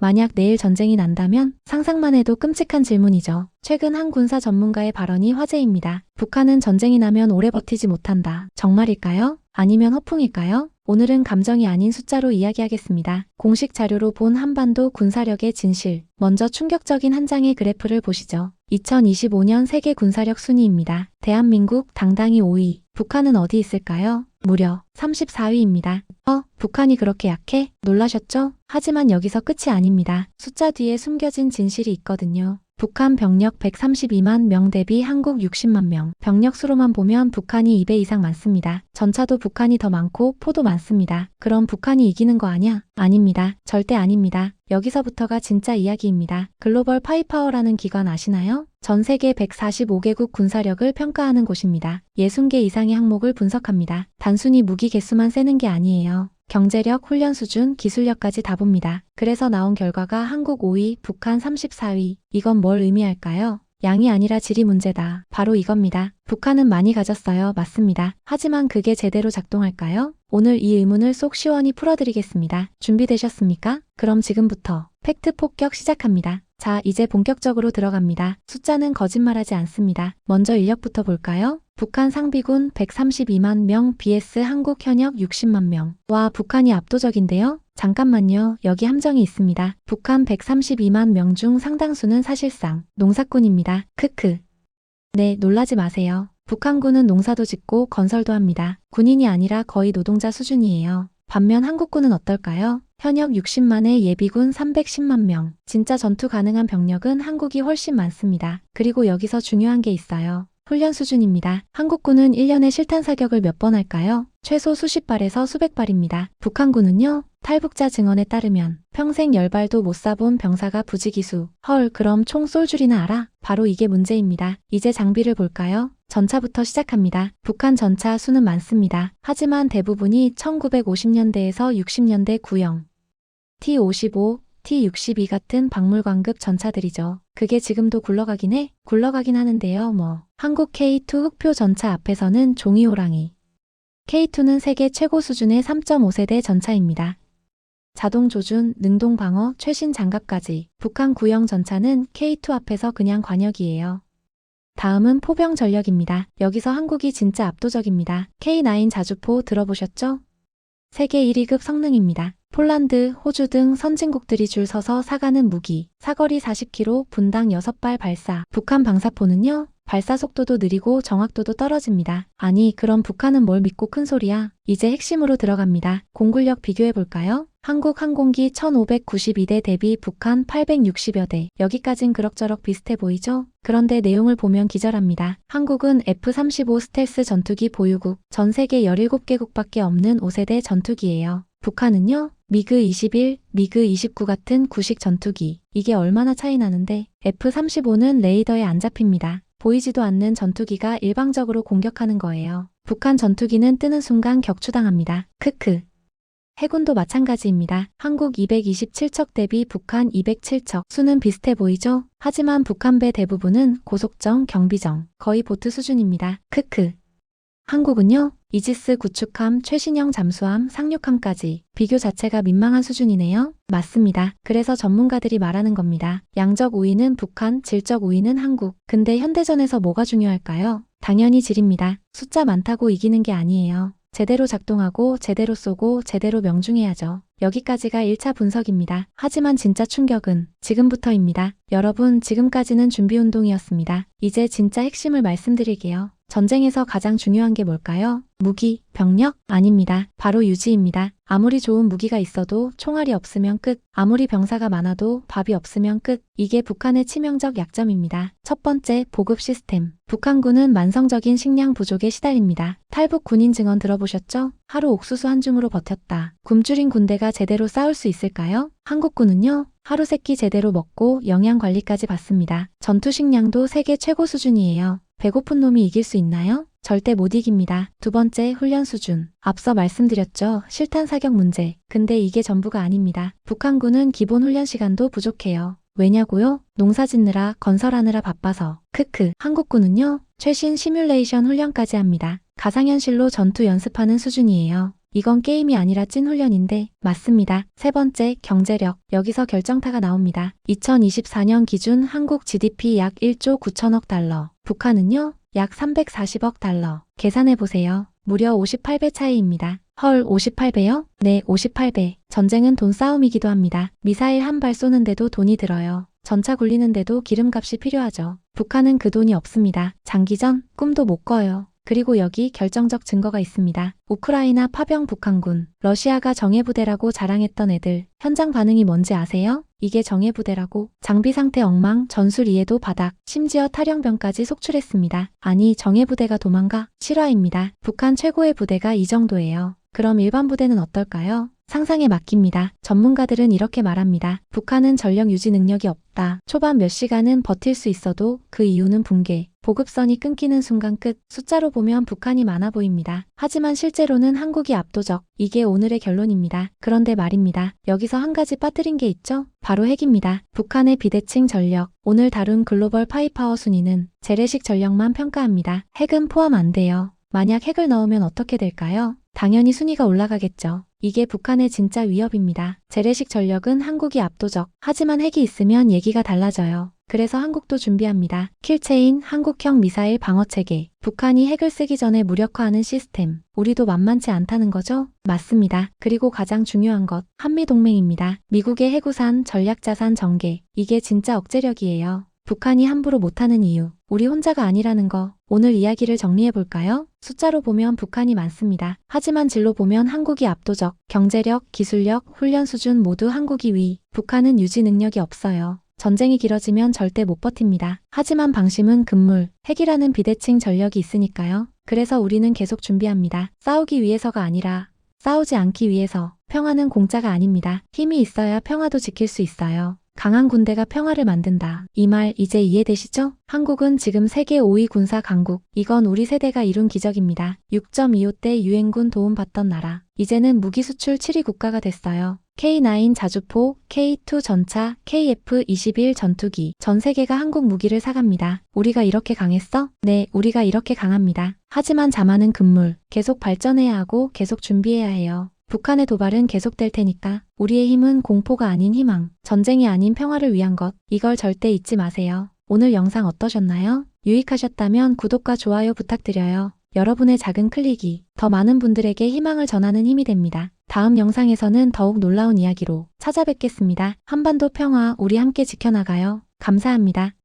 만약 내일 전쟁이 난다면 상상만 해도 끔찍한 질문이죠. 최근 한 군사 전문가의 발언이 화제입니다. 북한은 전쟁이 나면 오래 버티지 못한다. 정말일까요? 아니면 허풍일까요? 오늘은 감정이 아닌 숫자로 이야기하겠습니다. 공식 자료로 본 한반도 군사력의 진실. 먼저 충격적인 한 장의 그래프를 보시죠. 2025년 세계 군사력 순위입니다. 대한민국 당당히 5위. 북한은 어디 있을까요? 무려 34위입니다. 북한이 그렇게 약해? 놀라셨죠? 하지만 여기서 끝이 아닙니다. 숫자 뒤에 숨겨진 진실이 있거든요. 북한 병력 132만 명 대비 한국 60만 명. 병력 수로만 보면 북한이 2배 이상 많습니다. 전차도 북한이 더 많고 포도 많습니다. 그럼 북한이 이기는 거 아냐? 아닙니다. 절대 아닙니다. 여기서부터가 진짜 이야기입니다. 글로벌 파이파워라는 기관 아시나요? 전 세계 145개국 군사력을 평가하는 곳입니다. 60개 이상의 항목을 분석합니다. 단순히 무기 개수만 세는 게 아니에요. 경제력, 훈련 수준, 기술력까지 다 봅니다. 그래서 나온 결과가 한국 5위, 북한 34위. 이건 뭘 의미할까요? 양이 아니라 질이 문제다. 바로 이겁니다. 북한은 많이 가졌어요. 맞습니다. 하지만 그게 제대로 작동할까요? 오늘 이 의문을 쏙 시원히 풀어드리겠습니다. 준비되셨습니까? 그럼 지금부터 팩트 폭격 시작합니다. 자, 이제 본격적으로 들어갑니다. 숫자는 거짓말하지 않습니다. 먼저 인력부터 볼까요? 북한 상비군 132만 명 vs 한국 현역 60만 명. 와, 북한이 압도적인데요? 잠깐만요. 여기 함정이 있습니다. 북한 132만 명 중 상당수는 사실상 농사꾼입니다. 크크. 네, 놀라지 마세요. 북한군은 농사도 짓고 건설도 합니다. 군인이 아니라 거의 노동자 수준이에요. 반면 한국군은 어떨까요? 현역 60만에 예비군 310만 명. 진짜 전투 가능한 병력은 한국이 훨씬 많습니다. 그리고 여기서 중요한 게 있어요. 훈련 수준입니다. 한국군은 1년에 실탄 사격을 몇 번 할까요? 최소 수십 발에서 수백 발입니다. 북한군은요? 탈북자 증언에 따르면 평생 10발도 못 쏴본 병사가 부지기수. 헐, 그럼 총 쏠 줄이나 알아? 바로 이게 문제입니다. 이제 장비를 볼까요? 전차부터 시작합니다. 북한 전차 수는 많습니다. 하지만 대부분이 1950년대에서 60년대 구형 T-55, T-62 같은 박물관급 전차들이죠. 그게 지금도 굴러가긴 해? 굴러가긴 하는데요, 한국 K2 흑표 전차 앞에서는 종이 호랑이. K2는 세계 최고 수준의 3.5세대 전차입니다. 자동 조준, 능동 방어, 최신 장갑까지. 북한 구형 전차는 K2 앞에서 그냥 관역이에요. 다음은 포병 전력입니다. 여기서 한국이 진짜 압도적입니다. K9 자주포 들어보셨죠? 세계 1위급 성능입니다. 폴란드, 호주 등 선진국들이 줄 서서 사가는 무기. 사거리 40km, 분당 6발 발사. 북한 방사포는요? 발사 속도도 느리고 정확도도 떨어집니다. 아니, 그럼 북한은 뭘 믿고 큰 소리야? 이제 핵심으로 들어갑니다. 공군력 비교해볼까요? 한국 항공기 1592대 대비 북한 860여 대. 여기까진 그럭저럭 비슷해 보이죠? 그런데 내용을 보면 기절합니다. 한국은 F-35 스텔스 전투기 보유국, 전 세계 17개국밖에 없는 5세대 전투기예요. 북한은요? 미그-21, 미그-29 같은 구식 전투기. 이게 얼마나 차이 나는데? F-35는 레이더에 안 잡힙니다. 보이지도 않는 전투기가 일방적으로 공격하는 거예요. 북한 전투기는 뜨는 순간 격추당합니다. 크크. 해군도 마찬가지입니다. 한국 227척 대비 북한 207척. 수는 비슷해 보이죠? 하지만 북한배 대부분은 고속정, 경비정, 거의 보트 수준입니다. 크크. 한국은요? 이지스 구축함, 최신형 잠수함, 상륙함까지. 비교 자체가 민망한 수준이네요. 맞습니다. 그래서 전문가들이 말하는 겁니다. 양적 우위는 북한, 질적 우위는 한국. 근데 현대전에서 뭐가 중요할까요? 당연히 질입니다. 숫자 많다고 이기는 게 아니에요. 제대로 작동하고 제대로 쏘고 제대로 명중해야죠. 여기까지가 1차 분석입니다. 하지만 진짜 충격은 지금부터입니다. 여러분, 지금까지는 준비운동이었습니다. 이제 진짜 핵심을 말씀드릴게요. 전쟁에서 가장 중요한 게 뭘까요? 무기, 병력? 아닙니다. 바로 유지입니다. 아무리 좋은 무기가 있어도 총알이 없으면 끝. 아무리 병사가 많아도 밥이 없으면 끝. 이게 북한의 치명적 약점입니다. 첫 번째, 보급 시스템. 북한군은 만성적인 식량 부족에 시달립니다. 탈북 군인 증언 들어보셨죠? 하루 옥수수 한 줌으로 버텼다. 굶주린 군대가 제대로 싸울 수 있을까요? 한국군은요? 하루 세끼 제대로 먹고 영양 관리까지 받습니다. 전투 식량도 세계 최고 수준이에요. 배고픈 놈이 이길 수 있나요? 절대 못 이깁니다. 두 번째, 훈련 수준. 앞서 말씀드렸죠. 실탄 사격 문제. 근데 이게 전부가 아닙니다. 북한군은 기본 훈련 시간도 부족해요. 왜냐고요? 농사 짓느라 건설하느라 바빠서. 크크. 한국군은요? 최신 시뮬레이션 훈련까지 합니다. 가상현실로 전투 연습하는 수준이에요. 이건 게임이 아니라 찐 훈련인데 맞습니다. 세 번째, 경제력. 여기서 결정타가 나옵니다. 2024년 기준 한국 GDP 약 1조 9천억 달러. 북한은요? 약 340억 달러. 계산해보세요. 무려 58배 차이입니다. 헐, 58배요? 네, 58배. 전쟁은 돈 싸움이기도 합니다. 미사일 한 발 쏘는데도 돈이 들어요. 전차 굴리는데도 기름값이 필요하죠. 북한은 그 돈이 없습니다. 장기전, 꿈도 못 꿔요. 그리고 여기 결정적 증거가 있습니다. 우크라이나 파병 북한군. 러시아가 정예부대라고 자랑했던 애들. 현장 반응이 뭔지 아세요? 이게 정예부대라고. 장비 상태 엉망, 전술 이해도 바닥, 심지어 탈영병까지 속출했습니다. 아니, 정예부대가 도망가? 실화입니다. 북한 최고의 부대가 이 정도예요. 그럼 일반 부대는 어떨까요? 상상에 맡깁니다. 전문가들은 이렇게 말합니다. 북한은 전력 유지 능력이 없다. 초반 몇 시간은 버틸 수 있어도 그 이유는 붕괴. 보급선이 끊기는 순간 끝. 숫자로 보면 북한이 많아 보입니다. 하지만 실제로는 한국이 압도적. 이게 오늘의 결론입니다. 그런데 말입니다. 여기서 한 가지 빠뜨린 게 있죠? 바로 핵입니다. 북한의 비대칭 전력. 오늘 다룬 글로벌 파이파워 순위는 재래식 전력만 평가합니다. 핵은 포함 안 돼요. 만약 핵을 넣으면 어떻게 될까요? 당연히 순위가 올라가겠죠. 이게 북한의 진짜 위협입니다. 재래식 전력은 한국이 압도적. 하지만 핵이 있으면 얘기가 달라져요. 그래서 한국도 준비합니다. 킬체인 한국형 미사일 방어체계. 북한이 핵을 쓰기 전에 무력화하는 시스템. 우리도 만만치 않다는 거죠? 맞습니다. 그리고 가장 중요한 것, 한미동맹입니다. 미국의 해구산, 전략자산 전개. 이게 진짜 억제력이에요. 북한이 함부로 못하는 이유, 우리 혼자가 아니라는 거. 오늘 이야기를 정리해볼까요? 숫자로 보면 북한이 많습니다. 하지만 질로 보면 한국이 압도적. 경제력, 기술력, 훈련 수준 모두 한국이 위. 북한은 유지 능력이 없어요. 전쟁이 길어지면 절대 못 버팁니다. 하지만 방심은 금물. 핵이라는 비대칭 전력이 있으니까요. 그래서 우리는 계속 준비합니다. 싸우기 위해서가 아니라 싸우지 않기 위해서. 평화는 공짜가 아닙니다. 힘이 있어야 평화도 지킬 수 있어요. 강한 군대가 평화를 만든다. 이 말 이제 이해되시죠? 한국은 지금 세계 5위 군사 강국. 이건 우리 세대가 이룬 기적입니다. 6.25 때 유엔군 도움받던 나라. 이제는 무기 수출 7위 국가가 됐어요. K9 자주포, K2 전차, KF-21 전투기. 전 세계가 한국 무기를 사갑니다. 우리가 이렇게 강했어? 네, 우리가 이렇게 강합니다. 하지만 자만은 금물. 계속 발전해야 하고 계속 준비해야 해요. 북한의 도발은 계속될 테니까 우리의 힘은 공포가 아닌 희망, 전쟁이 아닌 평화를 위한 것, 이걸 절대 잊지 마세요. 오늘 영상 어떠셨나요? 유익하셨다면 구독과 좋아요 부탁드려요. 여러분의 작은 클릭이 더 많은 분들에게 희망을 전하는 힘이 됩니다. 다음 영상에서는 더욱 놀라운 이야기로 찾아뵙겠습니다. 한반도 평화 우리 함께 지켜나가요. 감사합니다.